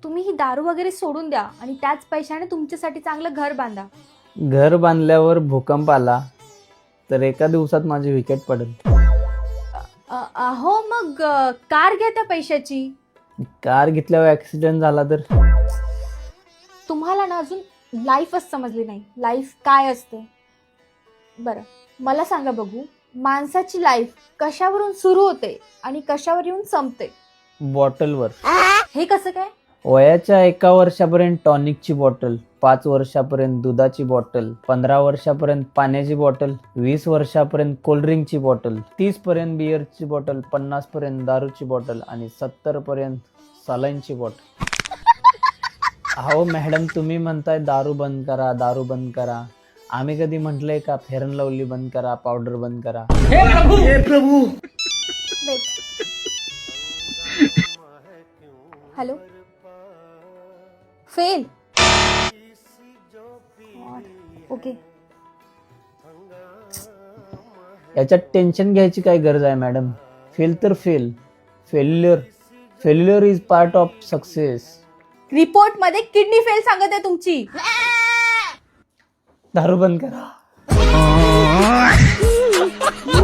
तुम्ही ही दारू वगैरे सोडून द्या आणि त्याच पैशाने तुमच्यासाठी चांगलं घर बांधा. घर बांधल्यावर भूकंप आला तर एका दिवसात माझी विकेट पडेल. अहो मग कार घ्या त्या पैशाची. कार घेतल्यावर ऍक्सिडेंट झाला तर? तुम्हाला ना अजून लाईफच समजली नाही, लाईफ काय असते. बरं मला सांगा बघू, माणसाची लाईफ कशावरून सुरू होते आणि कशावर येऊन संपते? बॉटलवर. हे कसं काय? वयाच्या 1 वर्षापर्यंत टॉनिकची बॉटल, 5 वर्षापर्यंत दुधाची बॉटल, 15 वर्षापर्यंत पाण्याची बॉटल, 20 वर्षापर्यंत कोल्ड्रिंकची बॉटल, 30 पर्यंत बिअरची बॉटल, 50 पर्यंत दारूची बॉटल आणि 70 पर्यंत सलाईनची बॉटल. अहो मॅडम, तुम्ही म्हणताय दारू बंद करा, दारू बंद करा. आम्ही कधी म्हटलंय का फेअर अँड लवली बंद करा, पावडर बंद करा? वेट. हॅलो. फेल. ओके. याच्यात टेन्शन घ्यायची काय गरज आहे मॅडम? फेल तर fail. Failure is part of success. Report मध्ये किडनी फेल सांगत आहे तुमची. दारू बंद करा.